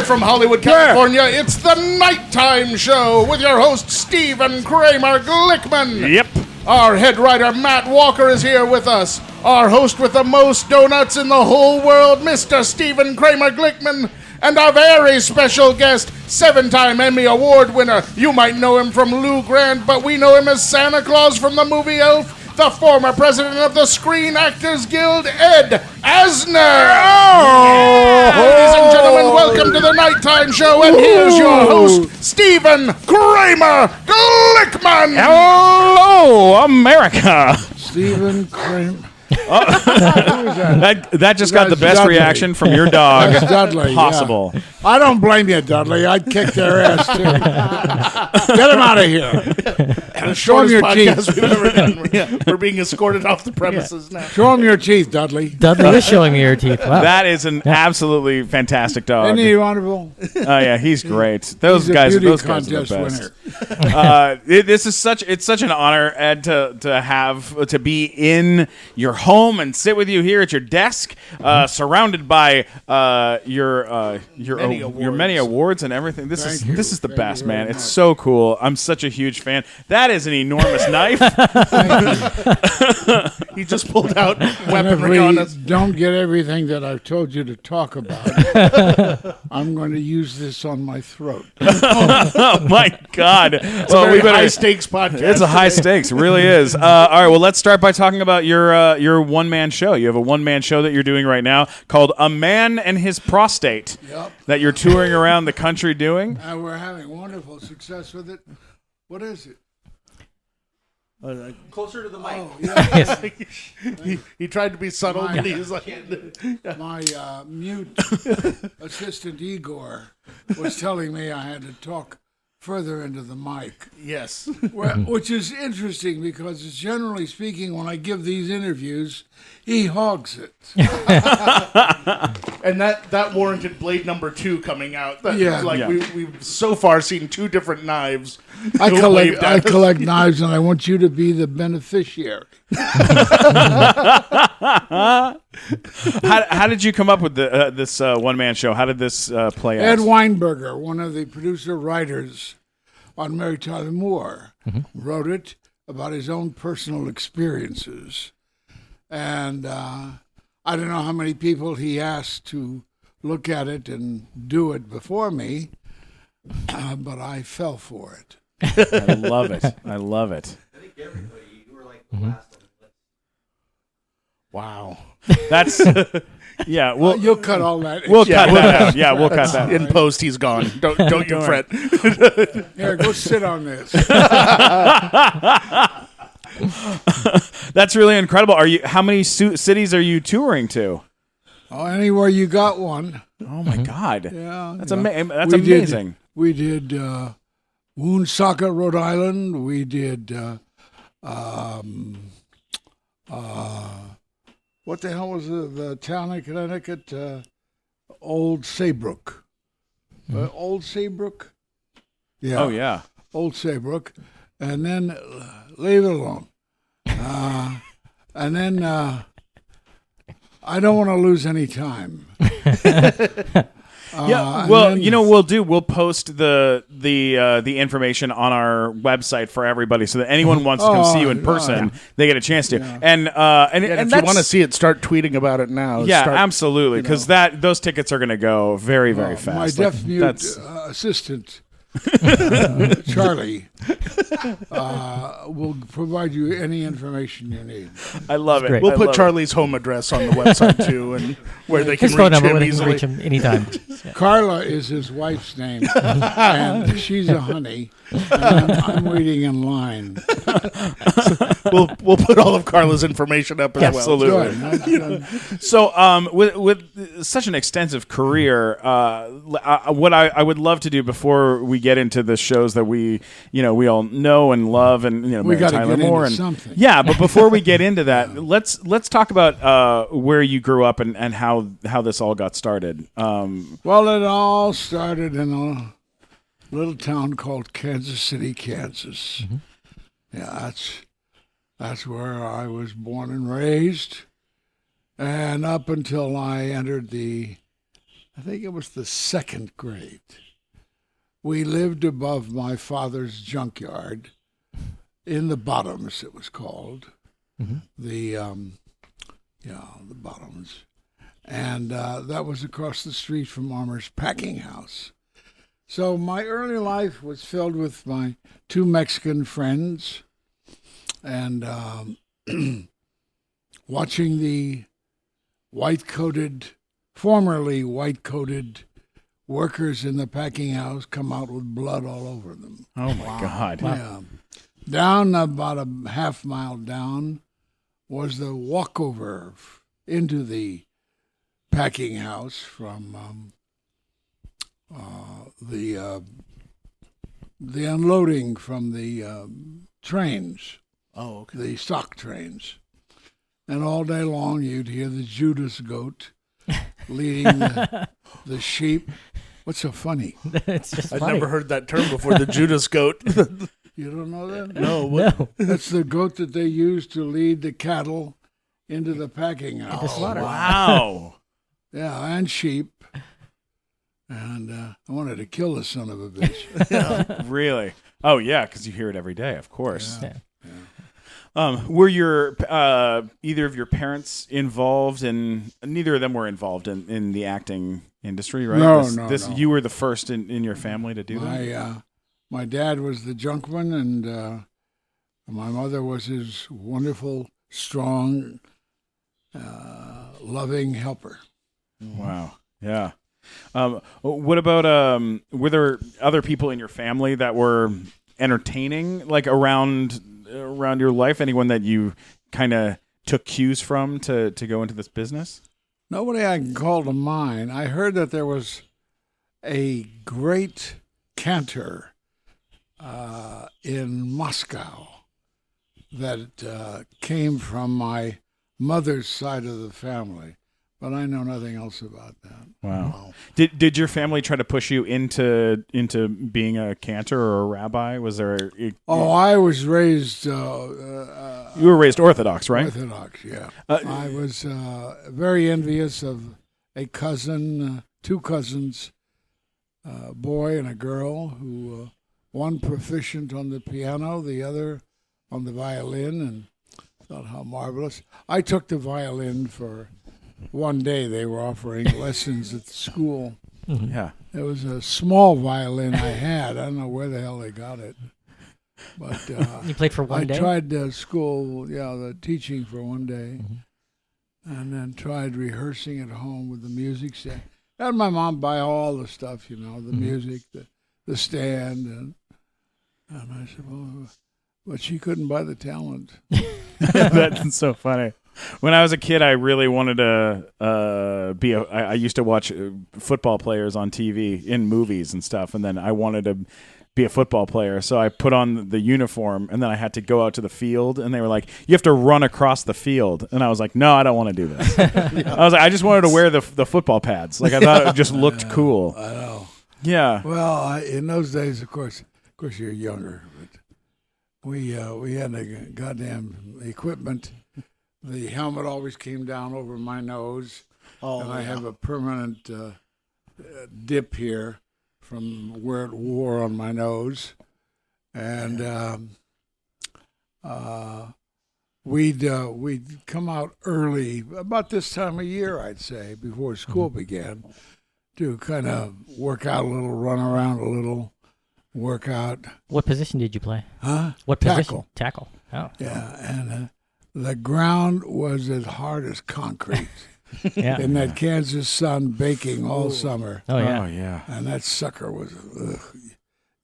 Live from Hollywood, California, it's the Nighttime Show with your host, Stephen Kramer Glickman. Yep. Our head writer, Matt Walker, is here with us. Our host with the most donuts in the whole world, Mr. Stephen Kramer Glickman. And our very special guest, 7-time Emmy Award winner. You might know him from Lou Grant, but we know him as Santa Claus from the movie Elf. The former president of the Screen Actors Guild, Ed Asner. Ladies and gentlemen, welcome to the Nighttime Show, and here's your host, Stephen Kramer Glickman. Hello, America. Stephen Kramer. That just got the best Dudley. reaction from your dog That's Dudley, possible. Yeah. I don't blame you, Dudley. I'd kick their ass, too. Get him out of here. Show him your teeth. We've ever done. We're being escorted off the premises now. Show him your teeth, Dudley. Dudley is showing me your teeth. Wow. That is an absolutely fantastic dog. Isn't he wonderful? Oh yeah, he's great. Those He's guys a are beauty the best. winner. This is such an honor, Ed, to be in your home and sit with you here at your desk, surrounded by your many awards and everything. This is the best, man. It's so cool. I'm such a huge fan. That is an enormous knife. He just pulled out And weaponry on us. if we don't get everything that I've told you to talk about, I'm going to use this on my throat. Oh my God! It's a very high-stakes podcast. It's a high stakes, it really is. All right, well, let's start by talking about your one-man show. You have a one-man show that you're doing right now called A Man and His Prostate. Yep. That you're touring around the country doing. And we're having wonderful success with it. What is it? Closer to the mic. Oh, yeah. He tried to be subtle, My- but he was like... My mute assistant Igor was telling me I had to talk further into the mic, Yes. which is interesting because, generally speaking, when I give these interviews, he hogs it. And that warranted Blade number 2 coming out. Yeah. We've so far seen 2 different knives. I waved collect at us. knives, and I want you to be the beneficiary. How did you come up with this one-man show? How did this play out? Ed Weinberger, one of the producer-writers on Mary Tyler Moore, wrote it about his own personal experiences. And I don't know how many people he asked to look at it and do it before me, but I fell for it. I love it. I love it. I think everybody, you were like the last one. Wow. That's yeah. You'll cut all that. We'll cut that out. Yeah, we'll cut that. In post, he's gone. Don't you fret. Here, go sit on this. That's really incredible. How many cities are you touring to? Oh, anywhere you got one. Oh my God. Yeah, That's yeah. That's amazing. We did Woonsocket, Rhode Island. We did what the hell was the town in Connecticut? Old Saybrook. Old Saybrook? Yeah. Oh yeah. Old Saybrook. And then leave it alone. And then I don't want to lose any time. Yeah, well, we'll post the information on our website for everybody, so that anyone who wants to come see you in person, they get a chance to. Yeah. And if you want to see it, start tweeting about it now. Yeah, absolutely, because those tickets are going to go very, very fast. My deaf mute assistant, Charlie, will provide you any information you need. I love it. great. We'll I put love Charlie's home address on the website too, and where they can His phone reach number, him where they can easily. reach him anytime. Carla is his wife's name, and she's a honey. And I'm waiting in line. We'll put all of Carla's information up as Absolutely. Good. So, with such an extensive career, what I would love to do before we get into the shows that we all know and love, and We Mary gotta Tyler get Moore into and something. yeah. But before we get into that, let's talk about where you grew up and how this all got started. Well, it all started in a little town called Kansas City, Kansas. Yeah, that's where I was born and raised. And up until I entered the I think it was the second grade. We lived above my father's junkyard in the Bottoms, it was called. The Bottoms. And that was across the street from Armour's packing house. So my early life was filled with my two Mexican friends and watching the formerly white-coated workers in the packing house come out with blood all over them. Oh, my God. Yeah. Down about a half mile down was the walkover into the packing house from the unloading from the trains. Oh, okay. The stock trains. And all day long you'd hear the Judas goat leading the sheep. What's so funny? It's just I'd funny. never heard that term before, the Judas goat. You don't know that? No, what? No. That's the goat that they use to lead the cattle into the packing house. The slaughter. Wow. Yeah, and sheep. And I wanted to kill the son of a bitch. Really? Oh, yeah, because you hear it every day, of course. Yeah. Were your either of your parents involved in? Neither of them were involved in the acting industry, right? No. You were the first in your family to do that. My dad was the junkman, and my mother was his wonderful, strong, loving helper. Wow. Yeah. What about were there other people in your family that were entertaining, like around your life? Anyone that you kind of took cues from to go into this business? Nobody I can call to mind. I heard that there was a great cantor in Moscow that came from my mother's side of the family, but I know nothing else about that. Wow. Did your family try to push you into being a cantor or a rabbi? Was there? I was raised. You were raised Orthodox, right? Orthodox, yeah. I was very envious of a cousin, two cousins, a boy and a girl, who one proficient on the piano, the other on the violin, and thought how marvelous. I took the violin for one day. They were offering lessons at the school. Yeah. It was a small violin I had. I don't know where the hell they got it. But You played for one day? I tried the teaching for one day, and then tried rehearsing at home with the music set. Had my mom buy all the stuff, the music, the stand, and I said, well, but she couldn't buy the talent. That's so funny. When I was a kid, I really wanted to be I used to watch football players on TV in movies and stuff, and then I wanted to be a football player. So I put on the uniform, and then I had to go out to the field, and they were like, you have to run across the field. And I was like, no, I don't want to do this. I was like, I just wanted to wear the football pads. Like, I thought it just looked cool. I know. Yeah. Well, in those days, of course you're younger, but we had the goddamn equipment. The helmet always came down over my nose, and I have a permanent dip here from where it wore on my nose, and we'd come out early, about this time of year, I'd say, before school began, to kind of work out a little, run around a little, work out. What position did you play? Huh? What Tackle. position? Tackle. Oh. Yeah, and the ground was as hard as concrete. Yeah. In that Kansas sun, baking all summer. Oh, yeah. Oh, yeah. And that sucker was,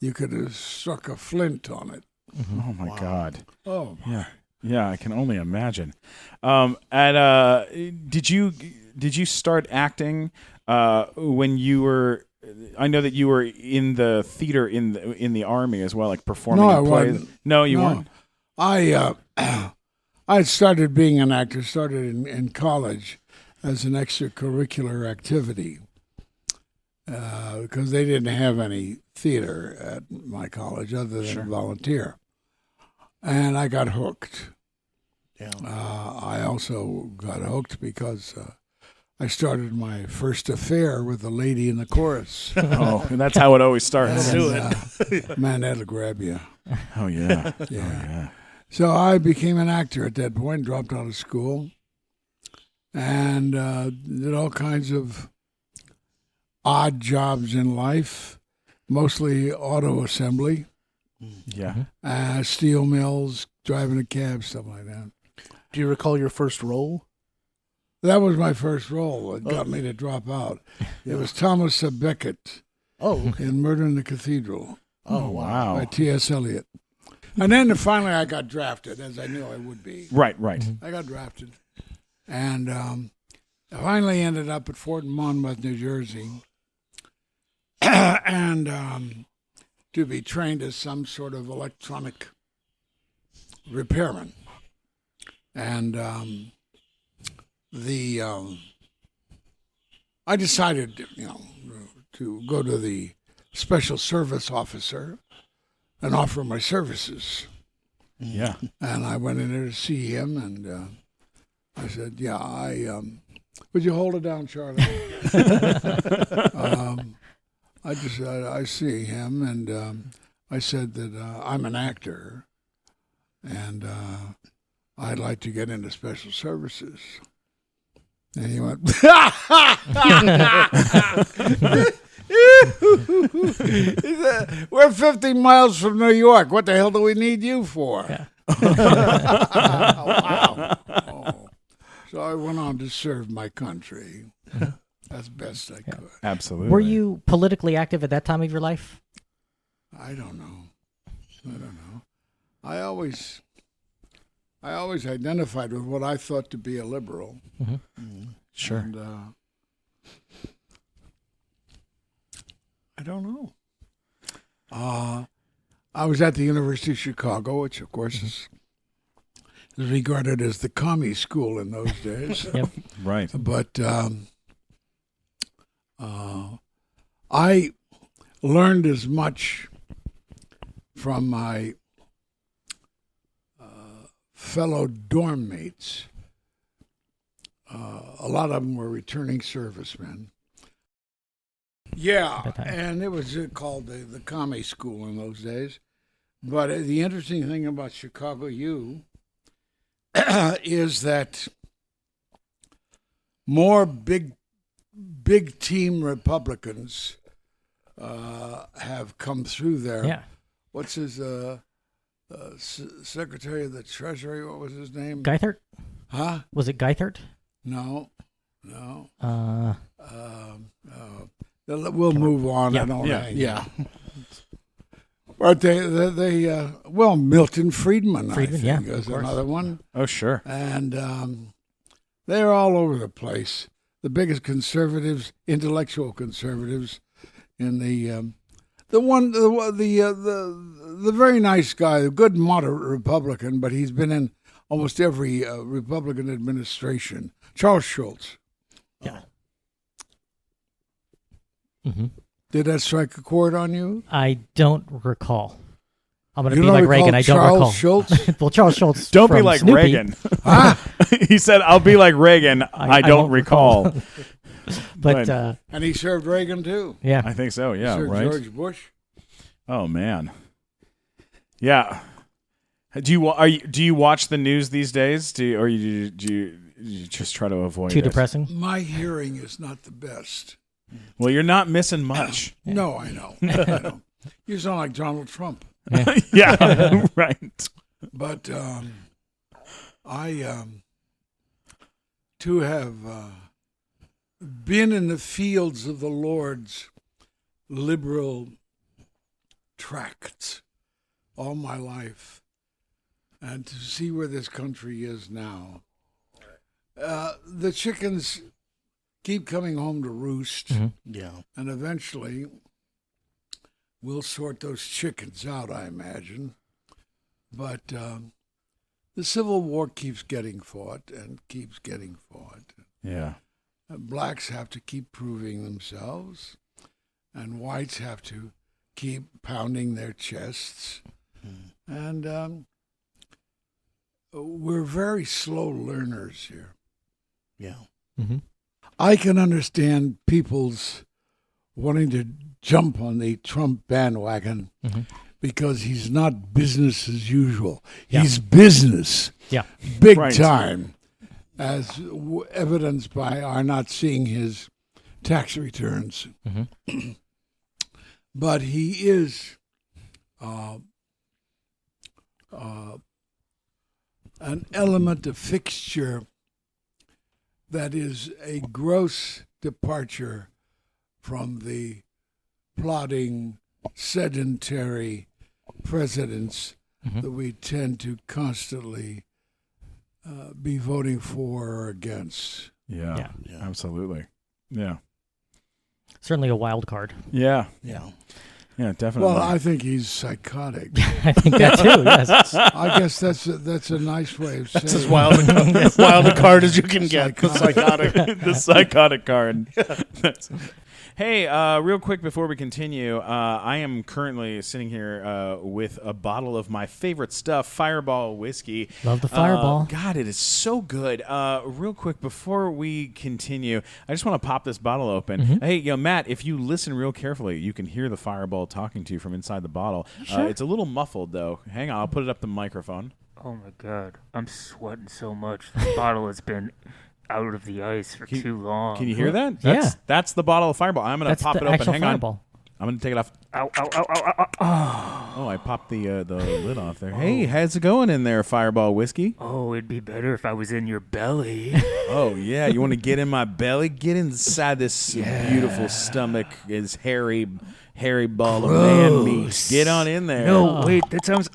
you could have struck a flint on it. Oh, my God. Oh, Yeah. Yeah, I can only imagine. Did you start acting when you were? I know that you were in the theater in the Army as well, like performing No, in I plays. wasn't. No, you No. weren't. I started being an actor, started in college as an extracurricular activity because they didn't have any theater at my college other than volunteer. And I got hooked. Yeah. I also got hooked because I started my first affair with a lady in the chorus. Oh, and that's how it always starts. Man, that'll grab you. Oh yeah. Yeah. Oh, yeah. So I became an actor at that point, dropped out of school, and did all kinds of odd jobs in life, mostly auto assembly, Yeah. steel mills, driving a cab, stuff like that. Do you recall your first role? That was my first role. It got me to drop out. It was Thomas Becket Oh, in Murder in the Cathedral oh wow. by T.S. Eliot. And then finally I got drafted, as I knew I would be. Right. I got drafted. And I finally ended up at Fort Monmouth, New Jersey, and to be trained as some sort of electronic repairman. And I decided, to go to the special service officer and offer my services. Yeah. And I went in there to see him, and I said, would you hold it down, Charlie? I just said, I see him, and I said that I'm an actor, and I'd like to get into special services. And he went, we're 50 miles from New York. What the hell do we need you for? Yeah. Wow. Oh. So I went on to serve my country as best I could. Absolutely. Were you politically active at that time of your life? I don't know. I always identified with what I thought to be a liberal. Sure. And, I don't know. I was at the University of Chicago, which, of course, is regarded as the commie school in those days. Yep. Right. But I learned as much from my fellow dorm mates. A lot of them were returning servicemen. Yeah, and it was called the commie school in those days. But the interesting thing about Chicago U is that more big team Republicans have come through there. Yeah. What's his Secretary of the Treasury? What was his name? Geithert? Huh? Was it Geithert? No. We'll move on. Yeah. I don't know. Yeah. But they Milton Friedman, I think, yeah, is of course. another one. Oh, sure. And they're all over the place. The biggest conservatives, intellectual conservatives, in the very nice guy, a good moderate Republican, but he's been in almost every Republican administration. Charles Schultz. Yeah. Did that strike a chord on you? I don't recall. I'm going to You be don't like recall Reagan. I don't Charles recall. Schultz? Well, Charles Schultz. Don't be from like Snoopy. Reagan. He said, "I'll be like Reagan. I don't recall." But And he served Reagan too. yeah, I think so. Yeah. Served Right. George Bush. Oh man. Yeah. Do you watch the news these days? Do you just try to avoid too it? depressing. My hearing is not the best. Well, you're not missing much. No, I know. I know. You sound like Donald Trump. Yeah. Right. But I to have been in the fields of the Lord's liberal tracts all my life, and to see where this country is now. The chickens keep coming home to roost, Yeah. and eventually we'll sort those chickens out, I imagine. But the Civil War keeps getting fought and keeps getting fought. Yeah. Blacks have to keep proving themselves, and whites have to keep pounding their chests. And we're very slow learners here. Yeah. I can understand people's wanting to jump on the Trump bandwagon because he's not business as usual. Yeah. He's business, Yeah. big Right. time, as evidenced by our not seeing his tax returns. But he is an element, a fixture that is a gross departure from the plodding, sedentary presidents that we tend to constantly be voting for or against. Yeah, absolutely. Yeah. Certainly a wild card. Yeah. Yeah. Yeah, definitely. Well, I think he's psychotic. I think that too. Yes. I guess that's a nice way of saying That's as wild a card as you can get. The psychotic. the psychotic card. Hey, real quick before we continue, I am currently sitting here with a bottle of my favorite stuff, Fireball whiskey. Love the Fireball. God, it is so good. Real quick before we continue, I just want to pop this bottle open. Hey, Matt, if you listen real carefully, you can hear the Fireball talking to you from inside the bottle. Sure. It's a little muffled, though. Hang on, I'll put it up the microphone. Oh my god, I'm sweating so much. This bottle has been out of the ice for too long. Can you hear that? Yeah. That's the bottle of Fireball. I'm going to That's pop the it open. actual Hang on. Fireball. I'm going to take it off. Ow, ow, ow, ow, ow, ow. Oh, I popped the lid off there. Hey, how's it going in there, Fireball whiskey? Oh, it'd be better if I was in your belly. Oh, yeah. You want to get in my belly? Get inside this beautiful stomach, his hairy ball of man meat. Get on in there. No, wait, that sounds.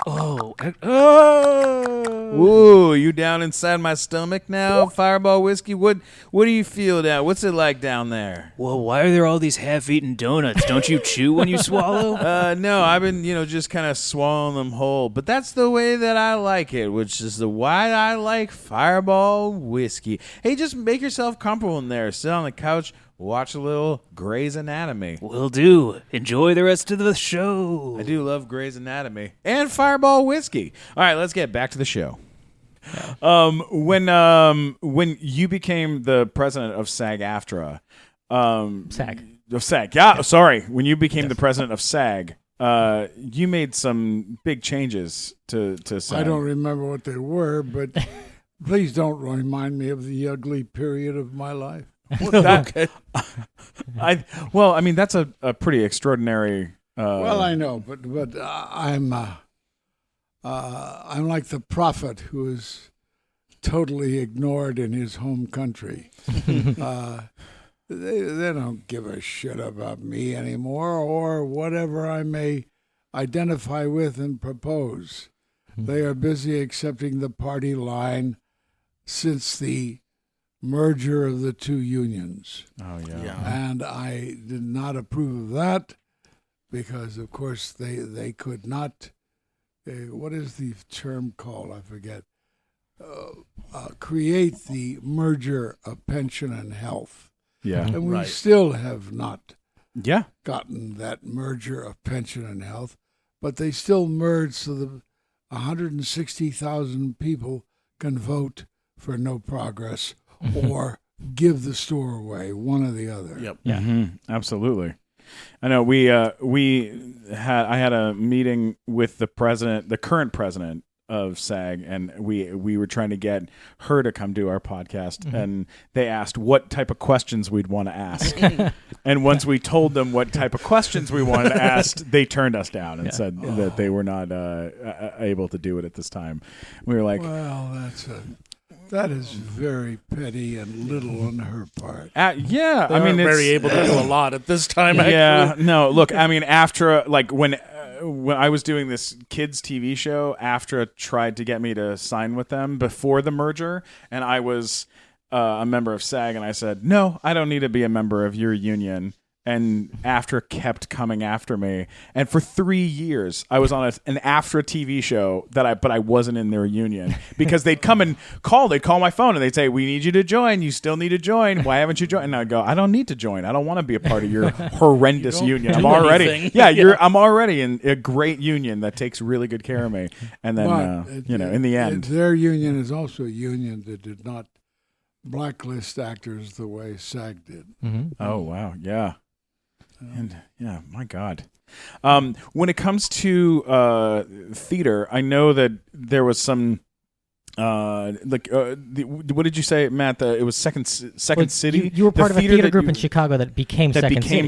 Whoa, you down inside my stomach now, Fireball whiskey? What do you feel down? What's it like down there? Well, why are there all these half-eaten donuts? Don't you chew when you swallow? No, I've been, just kind of swallowing them whole. But that's the way that I like it, which is the why I like Fireball whiskey. Hey, just make yourself comfortable in there. Sit on the couch, watch a little Grey's Anatomy. Will do. Enjoy the rest of the show. I do love Grey's Anatomy and Fireball whiskey. All right, let's get back to the show. When you became the president of SAG-AFTRA, SAG. yeah. Sorry, when you became the president of SAG, you made some big changes to SAG. I don't remember what they were, but please don't remind me of the ugly period of my life. Okay. That's a pretty extraordinary. Well, I know, but I'm like the prophet who is totally ignored in his home country. They don't give a shit about me anymore or whatever I may identify with and propose. They are busy accepting the party line since the merger of the two unions. Oh, yeah. And I did not approve of that because, of course, they could not, what is the term called? I forget. Create the merger of pension and health. Yeah. And we still have not Yeah. gotten that merger of pension and health, but they still merge so that 160,000 people can vote for no progress or give the store away, one or the other. Yep. Yeah. Absolutely. I know I had a meeting with the current president of SAG, and we were trying to get her to come do our podcast, and they asked what type of questions we'd want to ask. And once we told them what type of questions we wanted to ask, they turned us down and said that they were not able to do it at this time. We were like, Well, that is very petty and little on her part. yeah, They aren't very able to do a lot at this time, actually. Yeah, no, look, I mean, after, like, when I was doing this kids TV show, AFTRA tried to get me to sign with them before the merger, and I was a member of SAG, and I said, no, I don't need to be a member of your union. And AFTRA kept coming after me, and for 3 years I was on an AFTRA TV show but I wasn't in their union because they'd come and call. They'd call my phone and they'd say, "We need you to join. You still need to join. Why haven't you joined?" And I'd go, "I don't need to join. I don't want to be a part of your horrendous union. I'm already anything." I'm already in a great union that takes really good care of me." And then But in the end, their union is also a union that did not blacklist actors the way SAG did. Oh wow, yeah, and yeah, my God. When it comes to theater, I know that there was some. What did you say, Matt? It was Second City. You were part of a theater group you, in Chicago that became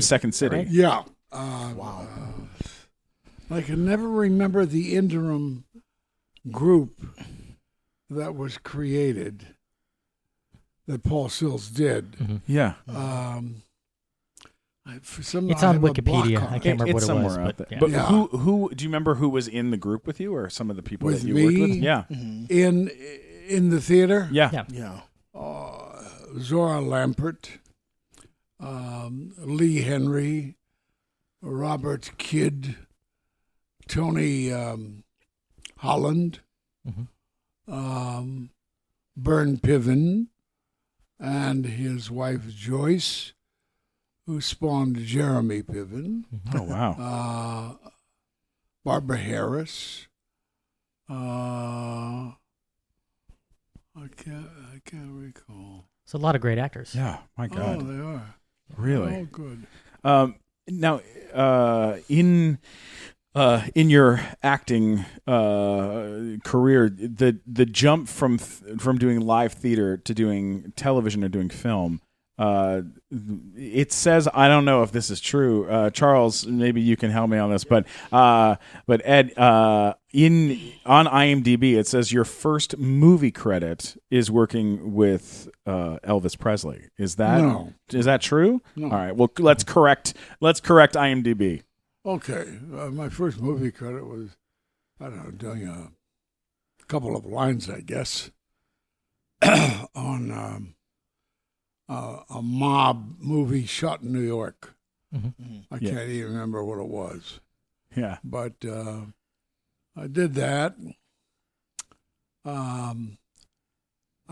Second City. Right? Yeah. Wow. I can never remember the interim group that was created that Paul Sills did. Yeah. For some, It's I on have a block Wikipedia. on I it. can't remember what It's it was. somewhere out But, there. yeah. But Yeah. who do you remember who was in the group with you, or some of the people With that you me? worked with? Yeah. In the theater, Yeah. Yeah. Zora Lampert, Lee Henry, Robert Kidd, Tony Holland, Bern Piven, and his wife Joyce, who spawned Jeremy Piven. Oh wow. Barbara Harris. I can't recall. It's a lot of great actors. Yeah. My God. Oh, they are. Really. Oh, good. Now, in your acting career, the jump from doing live theater to doing television or doing film, it says, I don't know if this is true. Charles, maybe you can help me on this, but Ed, on IMDb, it says your first movie credit is working with Elvis Presley. Is that true? No. All right. Well, let's correct IMDb. Okay. My first movie credit was, I don't know, doing a couple of lines, I guess, on a mob movie shot in New York. I can't even remember what it was. Yeah. But I did that. I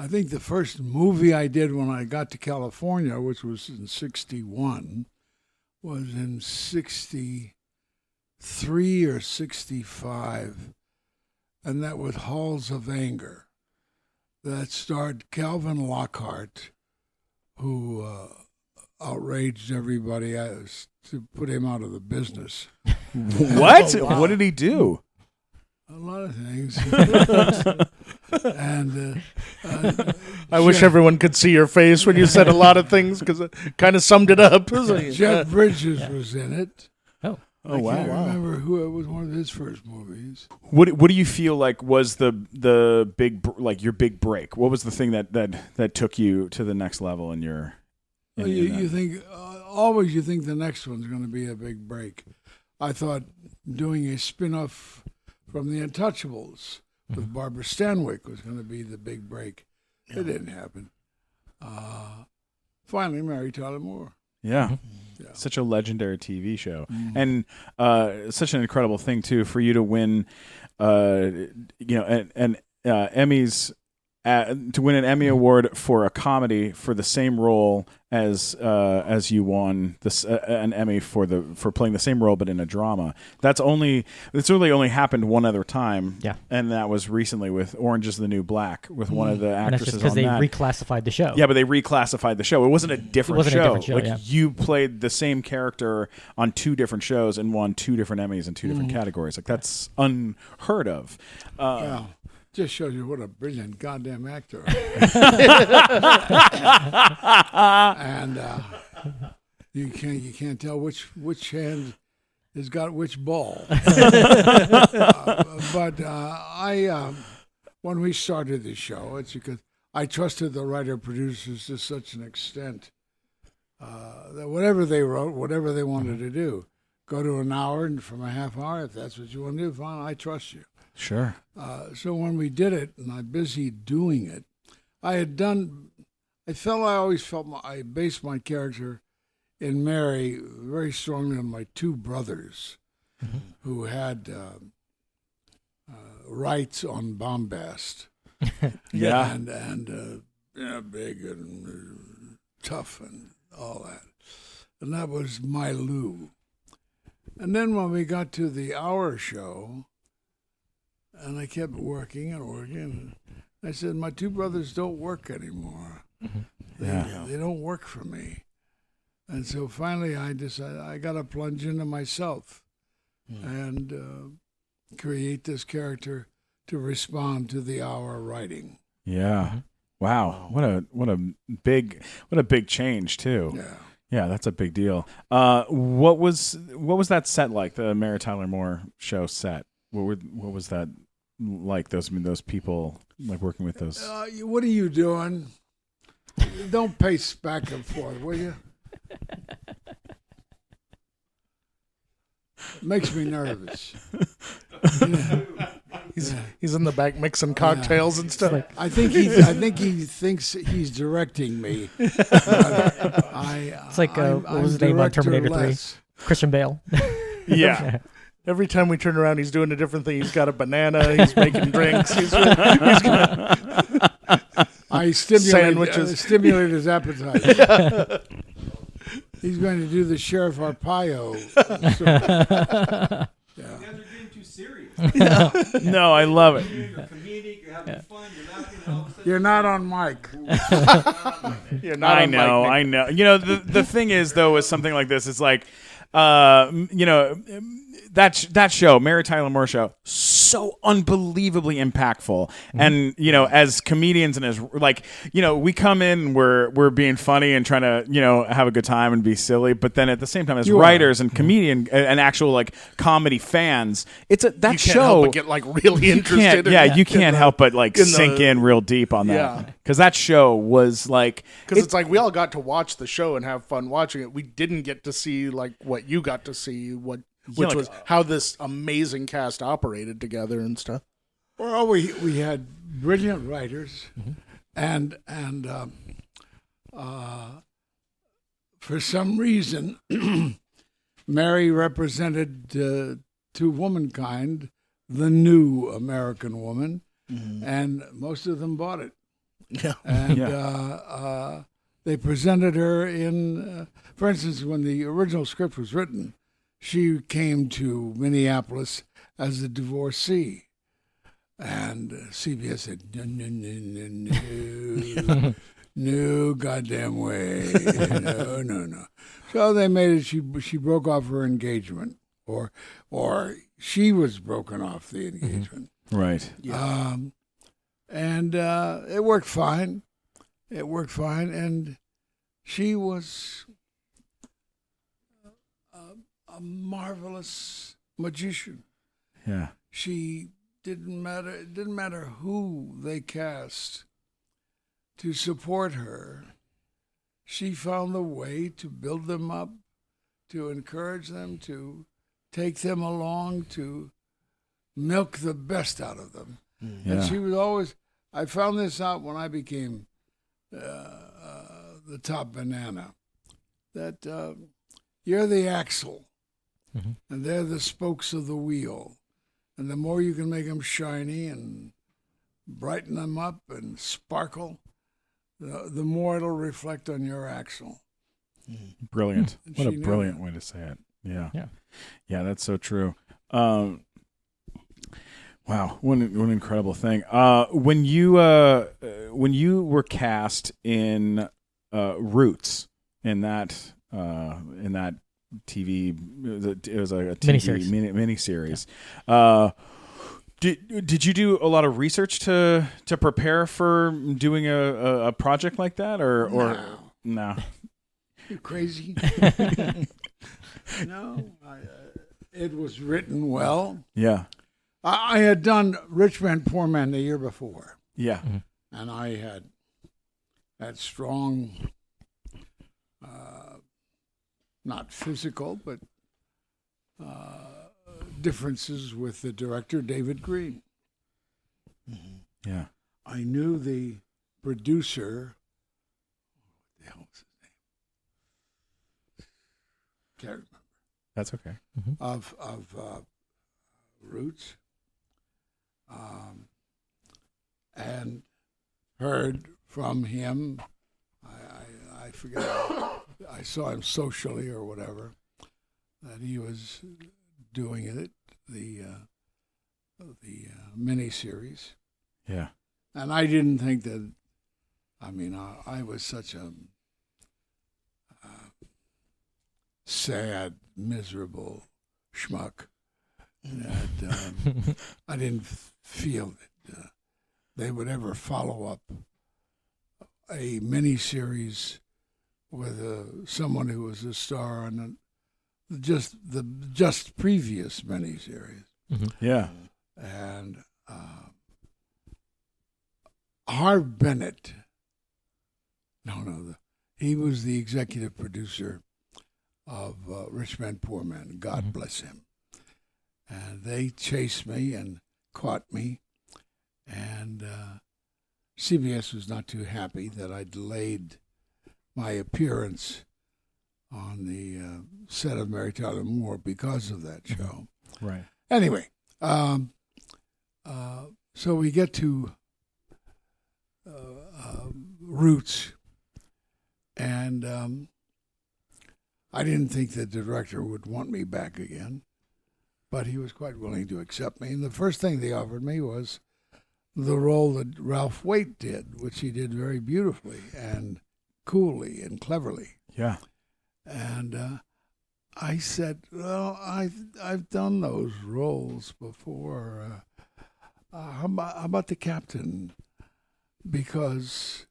think the first movie I did when I got to California, which was in 1961, was in 1963 or 1965, and that was Halls of Anger. That starred Calvin Lockhart, who outraged everybody to put him out of the business. What? What did he do? A lot of things. And I wish everyone could see your face when you said a lot of things because it kind of summed it up. Jeff Bridges was in it. Oh I wow. can't remember who it was. One of his first movies. What do you feel like was the big your big break? What was the thing that took you to the next level in your? Well, you think always you think the next one's going to be a big break. I thought doing a spin-off from The Untouchables with Barbara Stanwyck was going to be the big break. It didn't happen. Finally, Mary Tyler Moore. Yeah. Yeah. Such a legendary TV show, and such an incredible thing too for you to win, Emmys. To win an Emmy Award for a comedy for the same role as you won an Emmy for playing the same role but in a drama. It's really only happened one other time. Yeah. And that was recently with Orange Is the New Black with one of the And that's actresses just because on they that. reclassified the show. Yeah, but they reclassified the show. It wasn't a different show. Yeah. You played the same character on two different shows and won two different Emmys in two different categories. Like that's unheard of. Wow. Just shows you what a brilliant goddamn actor. And you can't tell which hand has got which ball. But when we started the show, it's because I trusted the writer producers to such an extent that whatever they wrote, whatever they wanted to do, go to an hour and from a half hour. If that's what you want to do, fine. I trust you. Sure. So when we did it, and I'm busy doing it, I always felt I based my character in Mary very strongly on my two brothers, who had rights on bombast. Yeah. And big and tough and all that. And that was my Lou. And then when we got to the hour show, and I kept working and working, I said, my two brothers don't work anymore. They don't work for me. And so finally I decided I got to plunge into myself and create this character to respond to the hour writing. Yeah. Wow. What a big change too. Yeah. Yeah, that's a big deal. What was that set like? The Mary Tyler Moore show set. What was that like? Those people like working with those. What are you doing? Don't pace back and forth, will you? Makes me nervous. He's in the back mixing cocktails and stuff. I think he thinks he's directing me. It's like what was his name on Terminator 3? Christian Bale. Yeah. Every time we turn around, he's doing a different thing. He's got a banana. He's making drinks. I stimulate his appetite. He's going to do the Sheriff Arpaio. You guys are getting too serious. No, I love it. You're comedic. You're having fun. You're laughing. And all of a sudden, You're not on mic. You're not I on know, mic, Nick. I know. You know, the thing is though, with something like this, it's like, that show, Mary Tyler Moore show, so unbelievably impactful. And as comedians and as we come in, we're being funny and trying to have a good time and be silly, but then at the same time, as writers and comedian and actual comedy fans, you can't show help but get really interested. you can't help but sink in real deep on that, because that show was because it's like we all got to watch the show and have fun watching it. We didn't get to see what you got to see, which was how this amazing cast operated together and stuff. Well, we had brilliant writers, and for some reason, Mary represented to womankind the new American woman, and most of them bought it. Yeah, and they presented her in, for instance, when the original script was written, she came to Minneapolis as a divorcee. And CBS said, no, no goddamn way. No. So they made it, she broke off her engagement. Or she was broken off the engagement. right. And it worked fine. And she was a marvelous magician. Yeah. She it didn't matter who they cast to support her. She found the way to build them up, to encourage them, to take them along, to milk the best out of them. Yeah. And she was always, I found this out when I became the top banana, that you're the axle, and they're the spokes of the wheel. And the more you can make them shiny and brighten them up and sparkle, the more it'll reflect on your axle. Brilliant. What a She knew brilliant that. way to say it. Yeah. Yeah. That's so true. Wow, what an incredible thing. When you were cast in Roots, in that TV, it was a TV miniseries. Did you do a lot of research to prepare for doing a project like that, or no? You crazy? No, it was written well. Yeah. I had done Rich Man, Poor Man the year before, Yeah. and I had strong, not physical, but differences with the director, David Green. Yeah. I knew the producer. What the hell was his name? Can't remember. That's okay. Of Roots, and heard from him. I forget. I saw him socially or whatever, that he was doing it, the miniseries. Yeah. And I didn't think that. I mean, I was such a sad, miserable schmuck that I didn't feel that they would ever follow up a miniseries with someone who was a star on the just previous miniseries. Yeah. And Harv Bennett, he was the executive producer of Rich Men, Poor Men. God bless him. And they chased me and caught me. And CBS was not too happy that I delayed my appearance on the set of Mary Tyler Moore because of that show. Right. Anyway, so we get to Roots, and I didn't think the director would want me back again, but he was quite willing to accept me. And the first thing they offered me was the role that Ralph Waite did, which he did very beautifully and coolly and cleverly. Yeah. And I said, well, I've done those roles before. How about the captain? Because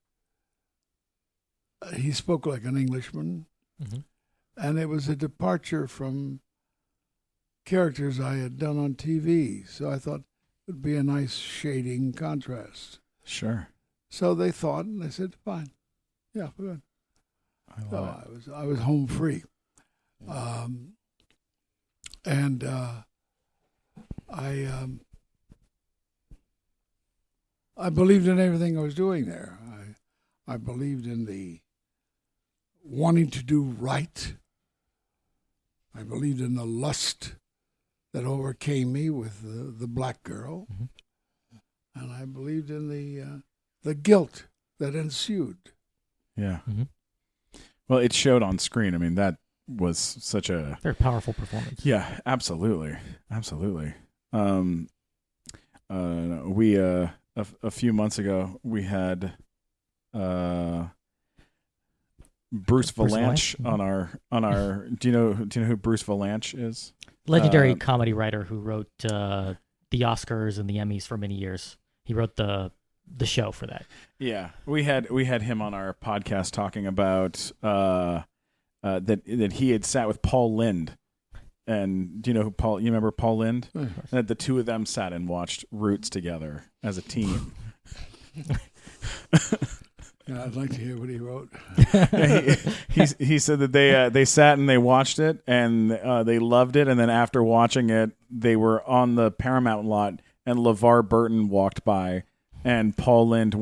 he spoke like an Englishman, and it was a departure from characters I had done on TV. So I thought it would be a nice shading contrast. Sure. So they thought, and they said, fine. Yeah, good. I was home free. And I believed in everything I was doing there. I believed in the wanting to do right. I believed in the lust that overcame me with the black girl. And I believed in the guilt that ensued. Yeah. Well, it showed on screen. I mean, that was such a very powerful performance. Yeah, absolutely. We a few months ago we had Bruce Valanche on our do you know who Bruce Valanche is? Legendary comedy writer who wrote the Oscars and the Emmys for many years. He wrote the show for that. Yeah. We had him on our podcast talking about that he had sat with Paul Lynde. And do you know who Paul? You remember Paul Lynde? That the two of them sat and watched Roots together as a team. Yeah, I'd like to hear what he wrote. He said that they sat and they watched it and they loved it, and then after watching it, they were on the Paramount lot and LeVar Burton walked by, and Paul Lynde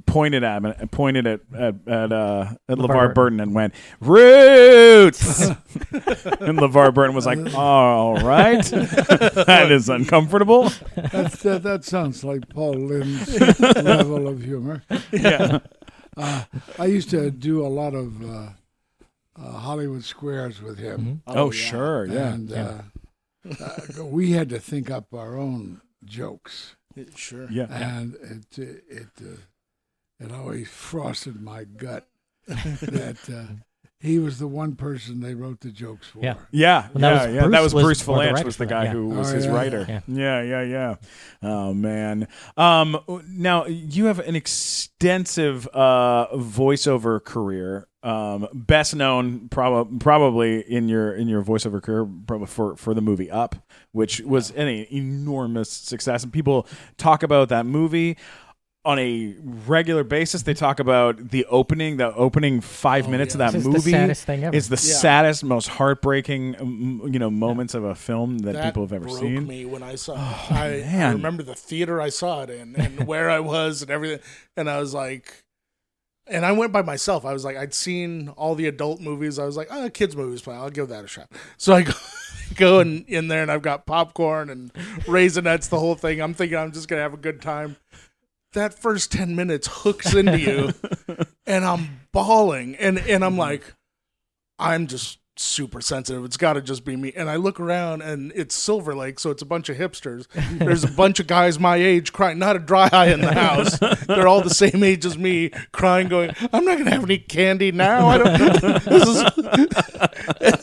pointed at LeVar Burton and went, Roots! And LeVar Burton was like, all right. That is uncomfortable. That sounds like Paul Lynde's level of humor. Yeah. I used to do a lot of Hollywood Squares with him. Oh, sure. Yeah. And we had to think up our own jokes. Sure. Yeah. And it always frosted my gut that he was the one person they wrote the jokes for. Yeah. That was Bruce Valanche was the guy that. who was his writer. Yeah. Oh, man. Now, you have an extensive voiceover career. Best known probably in your voiceover career probably for the movie Up, which was an enormous success. And people talk about that movie on a regular basis. They talk about the opening 5 minutes of that movie. The saddest thing ever. It's the saddest, most heartbreaking, moments of a film that people have ever broke seen. Me when I saw it. I remember the theater I saw it in and where I was and everything. And I was like, and I went by myself. I was like, I'd seen all the adult movies. I was like, kids movies, fine. I'll give that a shot. So I go in there and I've got popcorn and Raisinets, the whole thing. I'm thinking I'm just going to have a good time. That first 10 minutes hooks into you and I'm bawling and I'm like, I'm just super sensitive. It's got to just be me. And I look around, and it's Silver Lake, so it's a bunch of hipsters. There's a bunch of guys my age crying, not a dry eye in the house. They're all the same age as me, crying, going, I'm not going to have any candy now. I don't.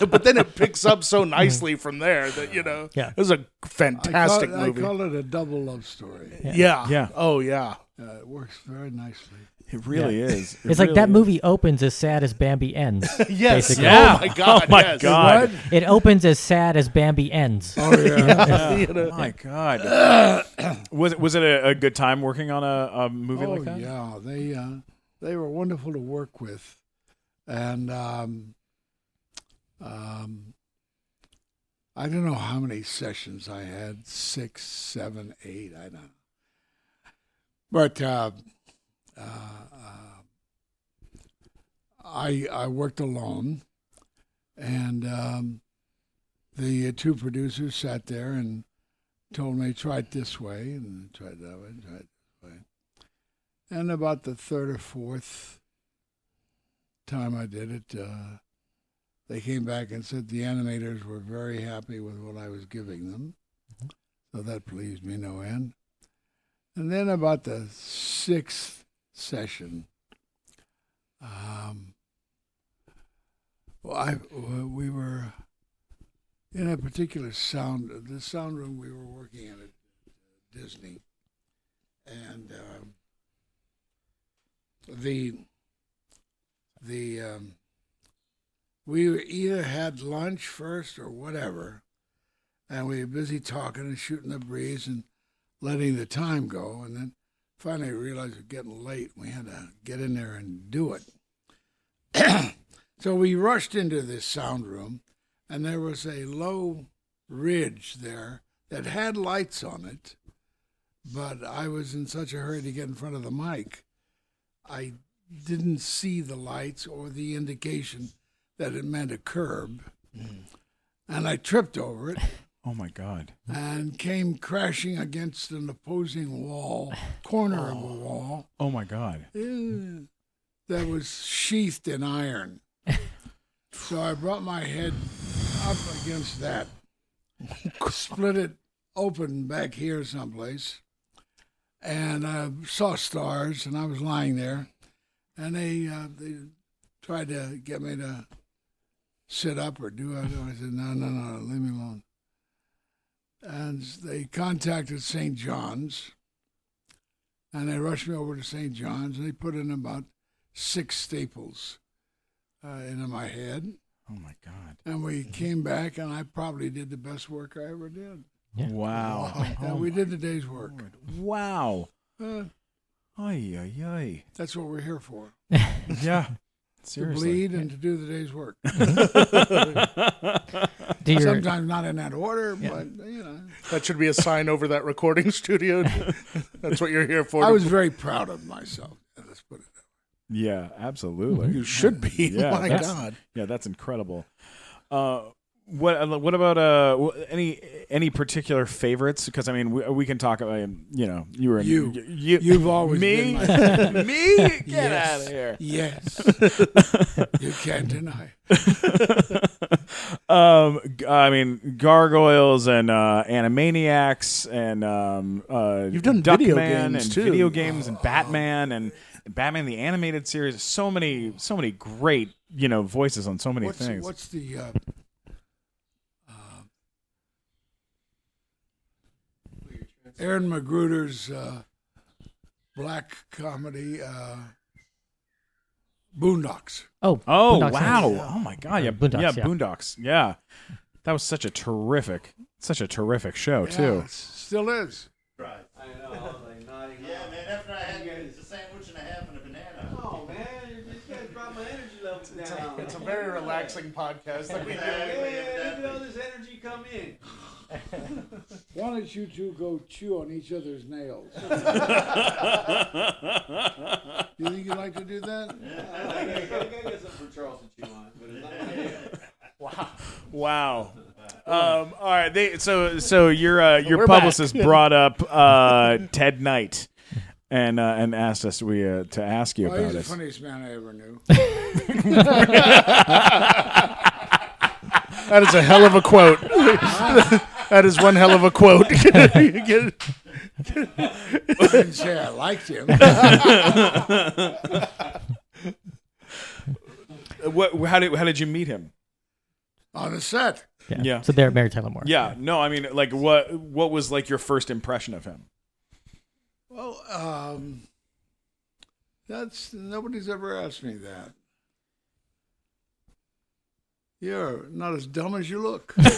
But then it picks up so nicely from there that, Yeah. it was a fantastic movie. I call it a double love story. Yeah. Oh, yeah. It works very nicely. It really is. It's like that movie opens as sad as Bambi ends. Yes. basically. Yeah. Oh, my God. Oh my yes. God. It opens as sad as Bambi ends. Oh, yeah. Oh my God. Was it a good time working on a movie Oh, like that? yeah. They were wonderful to work with. And I don't know how many sessions I had, 6, 7, 8, I don't know. But I worked alone, and the two producers sat there and told me, try it this way, and try it that way, and try it this way. And about the third or fourth time I did it, they came back and said the animators were very happy with what I was giving them. So that pleased me no end. And then about the 6th session, we were in a particular the sound room we were working in at Disney. And we either had lunch first or whatever, and we were busy talking and shooting the breeze and letting the time go, and then finally realized it was getting late. We had to get in there and do it. So we rushed into this sound room, and there was a low ridge there that had lights on it, but I was in such a hurry to get in front of the mic, I didn't see the lights or the indication that it meant a curb, and I tripped over it. Oh my God. And came crashing against an opposing corner of a wall. Oh my God. That was sheathed in iron. So I brought my head up against that, split it open back here someplace, and I saw stars, and I was lying there, and they tried to get me to sit up or do it. I said, no, leave me alone. And they contacted St. John's, and they rushed me over to St. John's, and they put in about 6 staples into my head. Oh my God. And we came back, and I probably did the best work I ever did. Yeah. Wow. And we did the day's work. Wow. Ay. That's what we're here for. Yeah. To Seriously. bleed and to do the day's work. Do Sometimes not in that order, but, That should be a sign over that recording studio. That's what you're here for. I was very proud of myself. Let's put it that way. Yeah, absolutely. You should be. Yeah, My that's- God. Yeah, that's incredible. What about any particular favorites? Because I mean, we can talk about you were in, You've always me been my me get Yes. out of here. Yes. You can't deny. I mean, Gargoyles and Animaniacs and You've done video Duckman games, and too. video games and Batman and Batman the animated series. So many great voices on so many things. What's the Aaron Magruder's black comedy Boondocks? Oh Boondocks, wow! yeah. Oh my God! Yeah, Boondocks, yeah, yeah. Boondocks. Yeah, that was such a terrific show Yeah, too. it still is. I know. I was like nodding. Yeah, man, after I had a sandwich and a half and a banana. Oh man, you guys brought my energy levels down. It's a very relaxing podcast that we do. Yeah, look at all this energy come in. Why don't you two go chew on each other's nails? You think you'd like to do that? I got something for Charles to chew on, but it's not. Wow. All right. So your We're publicist back. brought up Ted Knight and asked us to ask you Well, he's about the it. funniest man I ever knew. That is a hell of a quote. That is one hell of a quote. I didn't say I liked him. How did you meet him? On the set. Yeah. So they're Mary Tyler Moore. Yeah. No, I mean, like, what was like your first impression of him? Well, nobody's ever asked me that. You're not as dumb as you look. Let's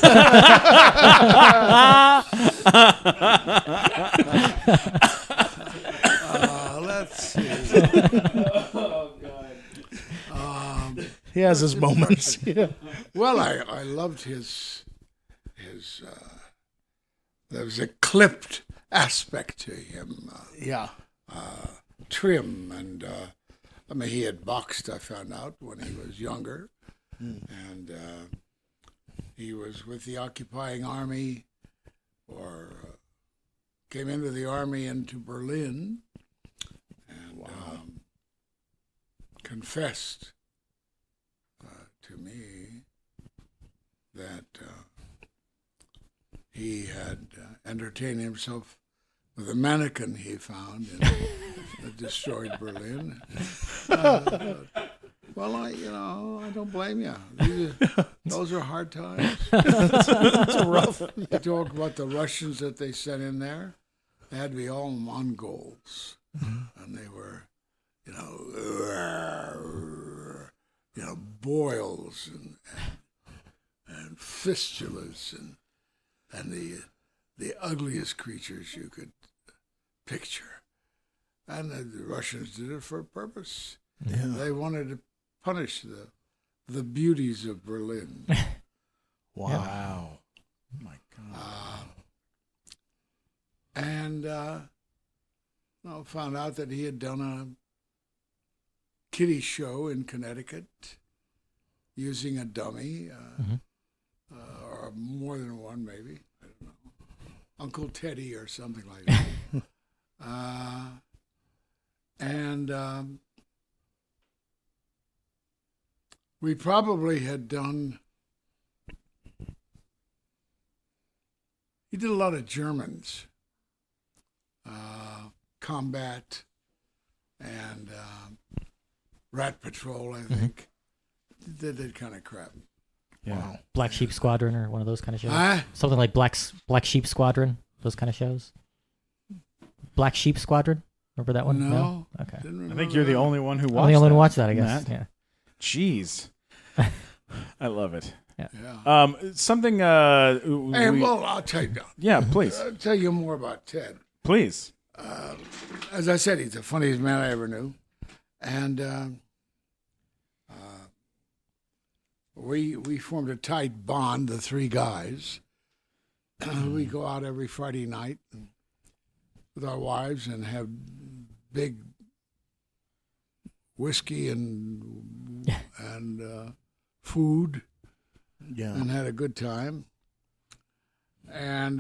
see. Oh, God. He has his moments. Yeah. Well, I loved his there was a clipped aspect to him. Trim, and I mean, he had boxed, I found out, when he was younger. And he was with the occupying army, or came into the army into Berlin, and confessed to me that he had entertained himself with a mannequin he found in the destroyed Berlin. Well, I don't blame you. Those are hard times. It's rough. You talk about the Russians that they sent in there. They had to be all Mongols, and they were, boils and fistulas and the ugliest creatures you could picture. And the Russians did it for a purpose. Yeah. They wanted to punish the beauties of Berlin. Wow. Oh my God. And found out that he had done a kiddie show in Connecticut using a dummy, or more than one, maybe. I don't know. Uncle Teddy or something like that. We probably had done. He did a lot of Germans, Combat, and Rat Patrol, I think. Did that kind of crap. Yeah. Wow. Black Sheep Squadron or one of those kind of shows. Huh? Something like Black Sheep Squadron, those kind of shows. Black Sheep Squadron. Remember that one? No. Okay. Didn't I think you're the remember only one who I'm watched the only one that, who watched that, I guess. Matt. Yeah. Jeez. I love it. that. Yeah. Something. Well, I'll tell you. Yeah, please. I'll tell you more about Ted. Please. As I said, he's the funniest man I ever knew, and we formed a tight bond, the three guys. We go out every Friday night with our wives and have big whiskey and food, and had a good time. And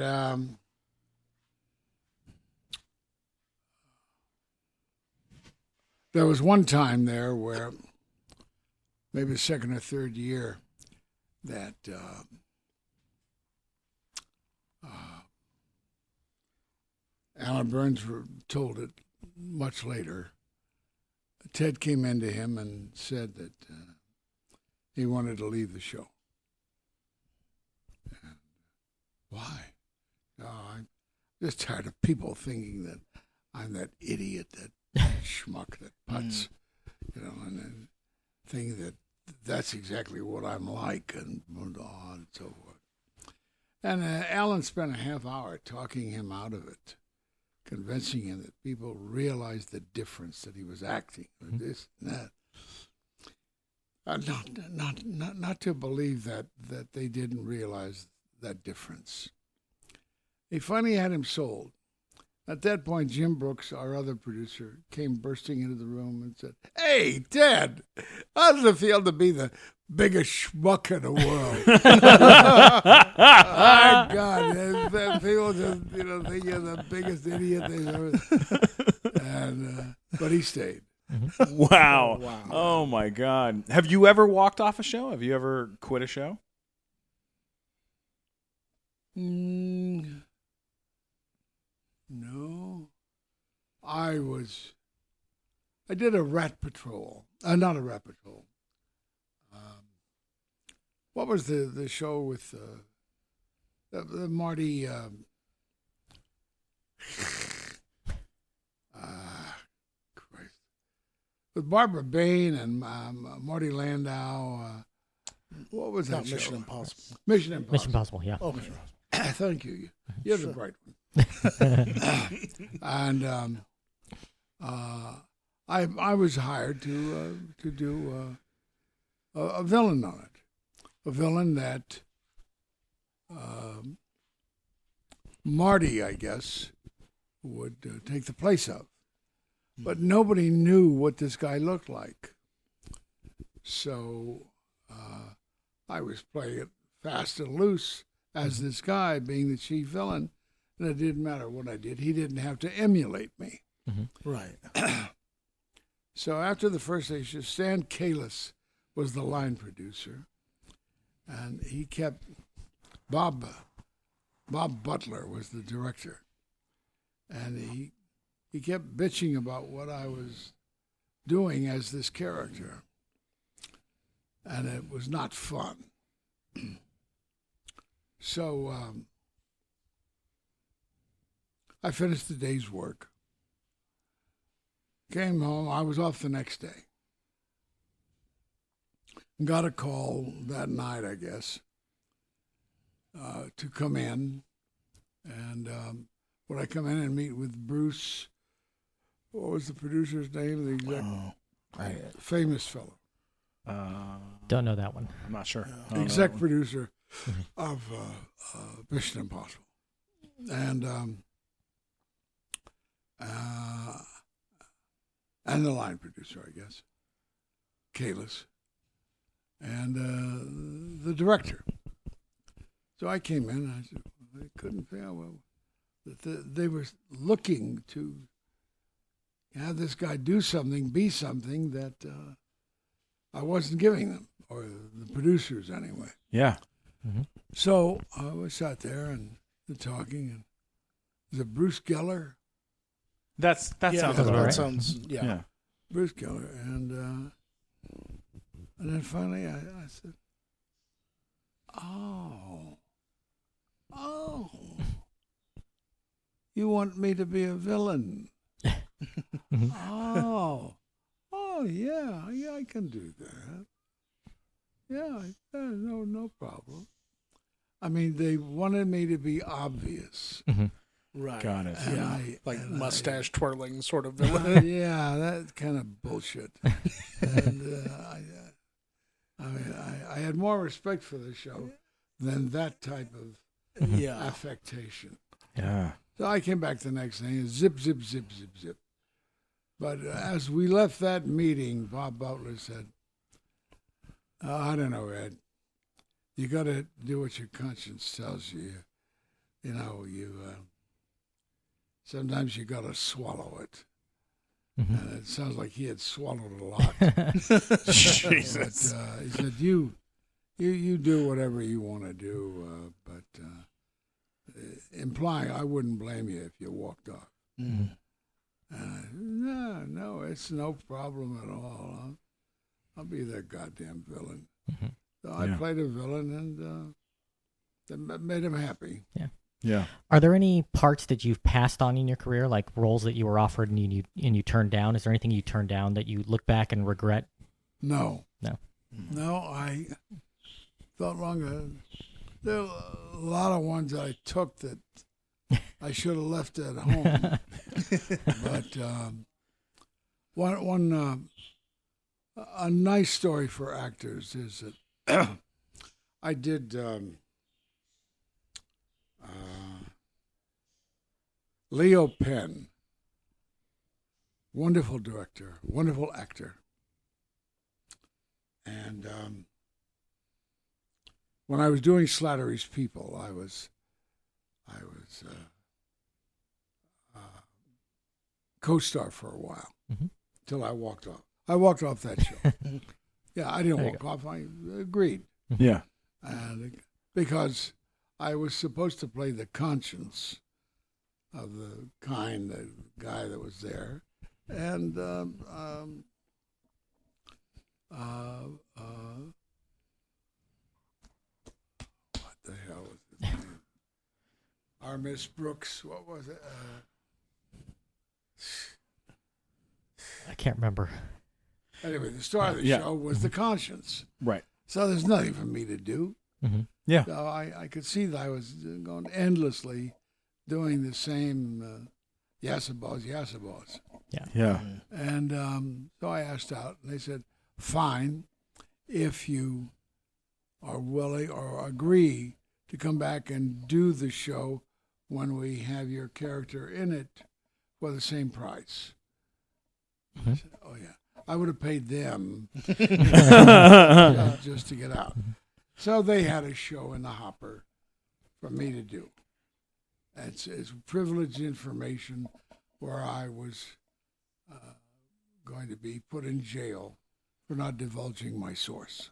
there was one time there where, maybe the second or third year, that Alan Burns told it much later. Ted came into him and said that he wanted to leave the show. And why? I'm just tired of people thinking that I'm that idiot, that schmuck that putts, and then think that that's exactly what I'm like, and so forth. And Alan spent a half hour talking him out of it, convincing him that people realized the difference, that he was acting with this and that. Not to believe that they didn't realize that difference. They finally had him sold. At that point, Jim Brooks, our other producer, came bursting into the room and said, "Hey, Ted, how does it feel to be the biggest schmuck in the world?" Oh, God, people just think you're the biggest idiot they've ever. And but he stayed. Wow. Oh my God. Have you ever walked off a show? Have you ever quit a show? No. I did a rat patrol. Not a rat patrol. What was the show with the Marty? Christ. With Barbara Bain and Marty Landau. What was that Not show? Mission Impossible. Mission Impossible. Mission Impossible, yeah. Oh, Mission Impossible. Thank you. You're the bright one. And I was hired to do a villain on it, a villain that Marty, I guess, would take the place of, but nobody knew what this guy looked like. So I was playing it fast and loose as this guy being the chief villain, and it didn't matter what I did. He didn't have to emulate me. Right. So after the first issue, Stan Kalis was the line producer, and he kept Bob Butler was the director, and he kept bitching about what I was doing as this character, and it was not fun. So I finished the day's work, came home. I was off the next day. Got a call that night, I guess, to come in. And would I come in and meet with Bruce? What was the producer's name? The famous fellow. Don't know that one. I'm not sure. Exec producer of Mission Impossible. And the line producer, I guess, Kalis, and the director. So I came in, and I said, I couldn't figure out that they were looking to have this guy do something, be something that I wasn't giving them, or the producers anyway. Yeah. So we sat there and talking, and is it Bruce Geller? That sounds about that right. sounds, yeah. Bruce Geller, and then finally I said, "Oh, you want me to be a villain? Oh, yeah, I can do that. Yeah, no problem. I mean, they wanted me to be obvious." Right. Got it. Yeah, Like mustache twirling sort of villain. yeah, that kind of bullshit. And I had more respect for the show than that type of Yeah. affectation. Yeah. So I came back the next day and zip, zip, zip, zip, zip. But as we left that meeting, Bob Butler said, I don't know, Ed. You got to do what your conscience tells you. You know, sometimes you got to swallow it. And it sounds like he had swallowed a lot. Jesus. But, he said, you do whatever you want to do, but implying I wouldn't blame you if you walked off. No, it's no problem at all. I'll be that goddamn villain. So I played a villain, and that made him happy. Yeah. Are there any parts that you've passed on in your career, like roles that you were offered and you turned down? Is there anything you turned down that you look back and regret? No. No. I thought longer. There were a lot of ones I took that I should have left at home. But a nice story for actors is that I did Leo Penn, wonderful director, wonderful actor. And when I was doing Slattery's People, I was co-star for a while till I walked off. I walked off that show. Yeah, I didn't walk off. I agreed. Yeah. And because I was supposed to play the conscience of the guy that was there, and what the hell was his name? Our Miss Brooks. What was it? I can't remember. Anyway, the star of the show was the conscience. Right. So there's nothing for me to do. Mm-hmm. Yeah. So I could see that I was going endlessly doing the same yassabos. Yeah. And so I asked out, and they said, fine, if you are willing or agree to come back and do the show when we have your character in it for the same price. I said, oh, yeah. I would have paid them just to get out. So they had a show in the hopper for me to do. It's privileged information where I was going to be put in jail for not divulging my source.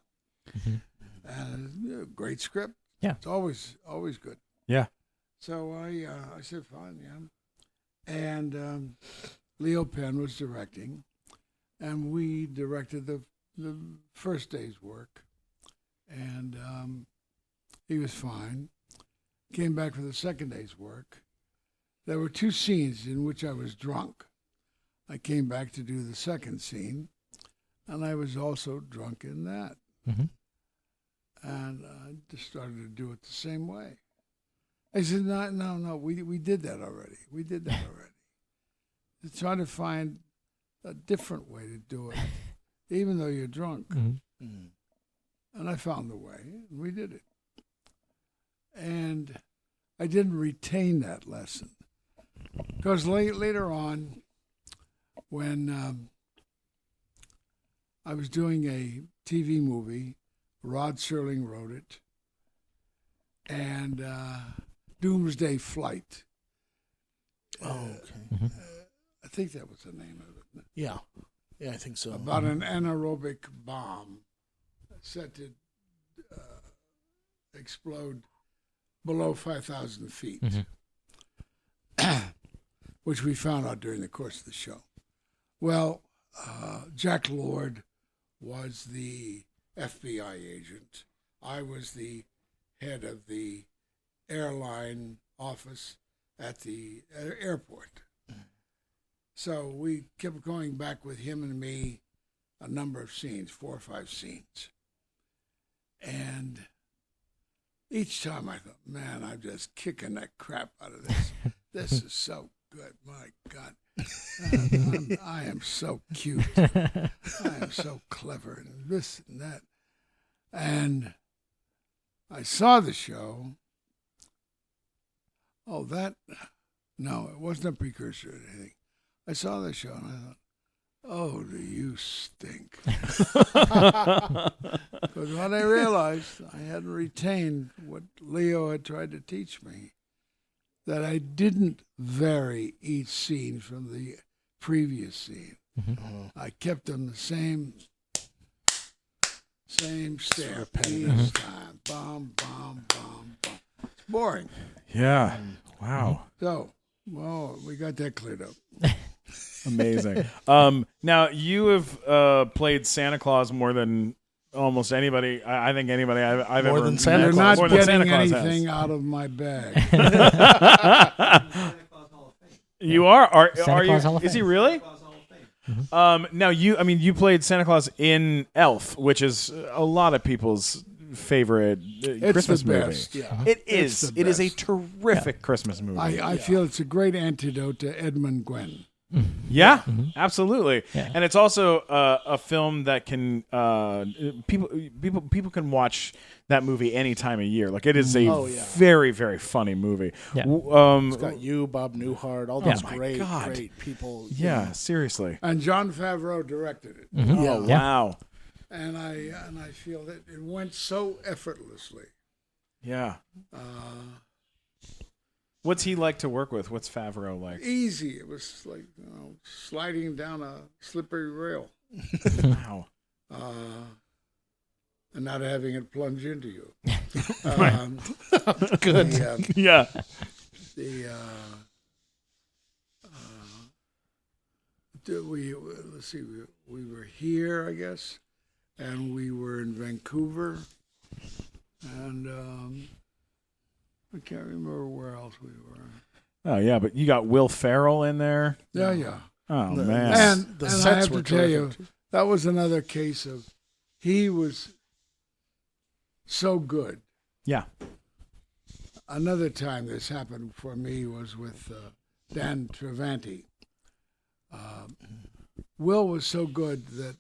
And great script. Yeah. It's always good. Yeah. So I said, fine, yeah. And Leo Penn was directing, and we directed the first day's work. And he was fine. Came back for the second day's work. There were 2 scenes in which I was drunk. I came back to do the second scene, and I was also drunk in that. Mm-hmm. And I just started to do it the same way. I said, no, we did that already. We did that already. To try to find a different way to do it, even though you're drunk. Mm-hmm. And I found the way, and we did it. And I didn't retain that lesson. Because later on, when I was doing a TV movie, Rod Serling wrote it, and Doomsday Flight. Oh, okay. I think that was the name of it. Yeah, I think so. About an anaerobic bomb set to explode below 5,000 feet, which we found out during the course of the show. Well, Jack Lord was the FBI agent. I was the head of the airline office at the airport. So we kept going back with him and me a number of scenes, 4 or 5 scenes. And each time I thought, man, I'm just kicking that crap out of this. This is so good. My God. I am so cute. I am so clever and this and that. And I saw the show. No, it wasn't a precursor to anything. I saw the show and I thought, oh, do you stink? Because when I realized I hadn't retained what Leo had tried to teach me, that I didn't vary each scene from the previous scene. I kept them the same step each time. Bum, bum, bum, bum. It's boring. Yeah. Wow. So, well, we got that cleared up. Amazing. Now you have played Santa Claus more than almost anybody. I think anybody I've More ever than met. Santa You're Claus. not More than getting Santa Claus anything has. out of my bag. You are Santa you? Claus Hall of Is he Fame. really? Now you played Santa Claus in Elf, which is a lot of people's favorite Christmas the movie. best. Yeah. It It's is. the It is a best. terrific Christmas movie. I feel it's a great antidote to Edmund Gwenn. Yeah, absolutely. Yeah. And it's also a film that can people can watch that movie any time of year. Like it is a very, very funny movie. Yeah. It's got you, Bob Newhart, all those my great God. people. Yeah, seriously. And John Favreau directed it. Oh, Yeah. wow. And I feel that it went so effortlessly. Yeah. What's he like to work with? What's Favreau like? Easy. It was like sliding down a slippery rail Wow. and not having it plunge into you. Good. Yeah. Let's see, we were here, I guess, and we were in Vancouver, and I can't remember where else we were. Oh yeah, but you got Will Ferrell in there. Yeah. Oh man. And, The and sets I have were to tell you, terrific, too. that was another case of he was so good. Yeah. Another time this happened for me was with Dan Travanti. Will was so good that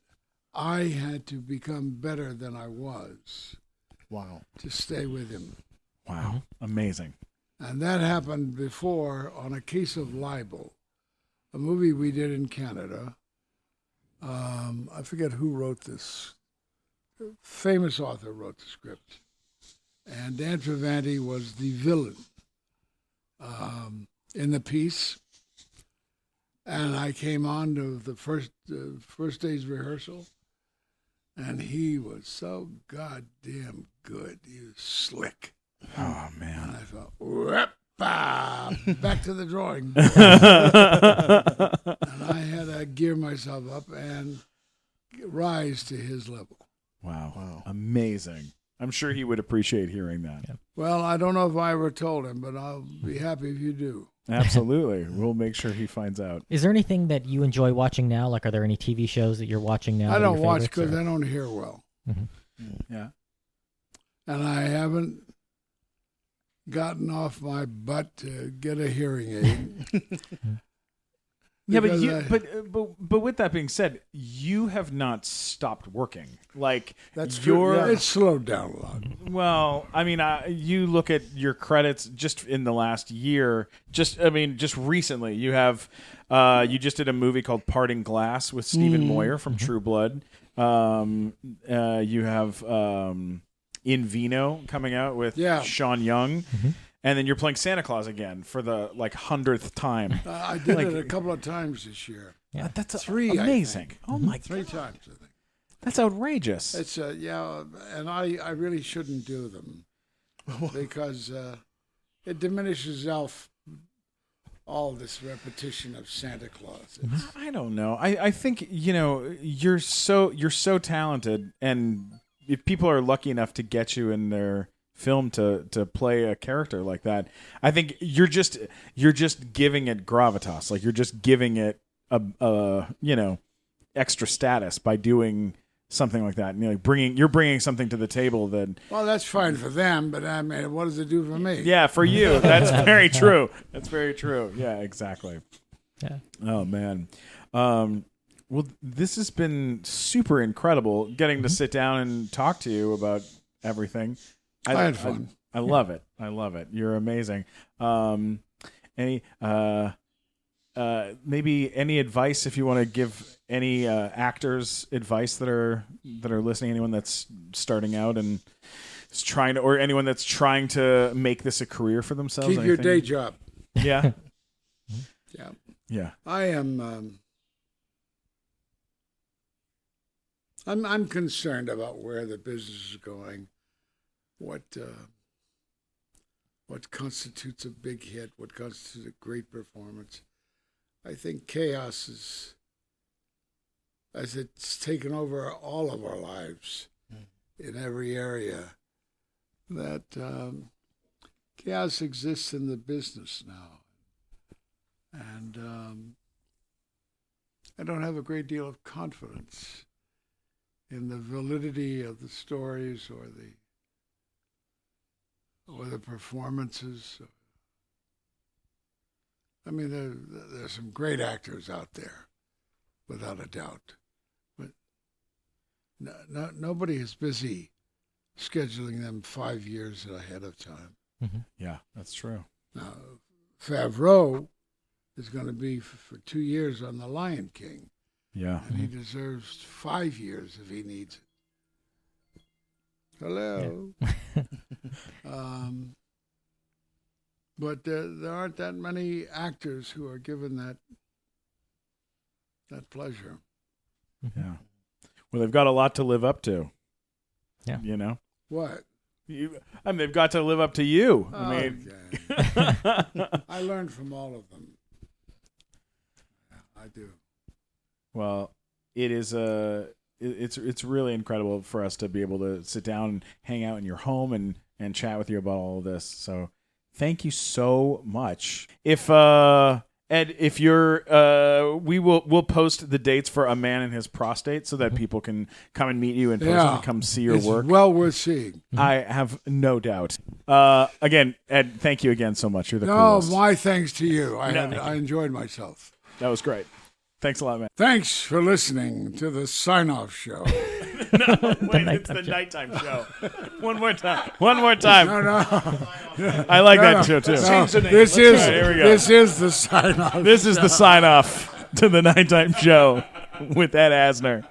I had to become better than I was. Wow. To stay with him. Wow. Amazing. And that happened before on A Case of Libel, a movie we did in Canada. I forget who wrote this. A famous author wrote the script. And Dan Travanti was the villain in the piece. And I came on to the first day's rehearsal, and he was so goddamn good. He was slick. Oh man. And I thought, "Whoppa, back to the drawing board." And I had to gear myself up and rise to his level. Wow. Amazing. I'm sure he would appreciate hearing that. Yeah. Well, I don't know if I ever told him, but I'll be happy if you do. Absolutely. We'll make sure he finds out. Is there anything that you enjoy watching now? Like, are there any TV shows that you're watching now? I that are don't your watch favorites, because or- I don't hear well. Yeah. And I haven't gotten off my butt to get a hearing aid. Yeah, but Because but with that being said, you have not stopped working. Like That's true, your yeah. It's slowed down a lot. well, I mean, you look at your credits just in the last year. Just recently, you have you just did a movie called Parting Glass with Stephen Moyer from True Blood. You have In Vino coming out with Sean Young. And then you're playing Santa Claus again for the 100th time. I did it a couple of times this year. Yeah. That's Three, I amazing. think. Oh my Three god, times, I think. that's outrageous. It's and I really shouldn't do them because it diminishes all this repetition of Santa Claus. I don't know. I think you're so talented, and if people are lucky enough to get you in their film to play a character like that, I think you're just giving it gravitas. Like you're just giving it a extra status by doing something like that. And, you're bringing something to the table that. Well, that's fine for them, but I mean, what does it do for me? Yeah, for you, that's very true. That's very true. Yeah, exactly. Yeah. Oh man. Well, this has been super incredible getting to sit down and talk to you about everything. I had fun. I love it. I love it. You're amazing. Maybe any advice if you want to give any actors advice that are listening, anyone that's starting out and is trying to, or anyone that's trying to make this a career for themselves. Keep your anything? day job. Yeah. Yeah. Yeah. I am. I'm concerned about where the business is going. What constitutes a big hit? What constitutes a great performance? I think chaos is, as it's taken over all of our lives in every area, that chaos exists in the business now. And I don't have a great deal of confidence in the validity of the stories or the performances. I mean, there's some great actors out there, without a doubt. But nobody is busy scheduling them 5 years ahead of time. Yeah, that's true. Now, Favreau is going to be for 2 years on The Lion King, Yeah. and he deserves 5 years if he needs it. Hello. But there aren't that many actors who are given that pleasure. Yeah. Well, they've got a lot to live up to. Yeah. You know? What? they've got to live up to you. I mean, I learned from all of them. Yeah, I do. Well, it is it's really incredible for us to be able to sit down and hang out in your home and chat with you about all of this. So thank you so much. If Ed, if you're we'll post the dates for A Man and His Prostate so that people can come and meet you in person and come see your work. Well worth seeing. I have no doubt. Again, Ed, thank you again so much. You're the coolest. My thanks to you. I enjoyed myself. That was great. Thanks a lot, man. Thanks for listening to the sign-off show. It's the nighttime show. One more time. No. I like that show too. This is the sign-off. This is the sign-off to the nighttime show with Ed Asner.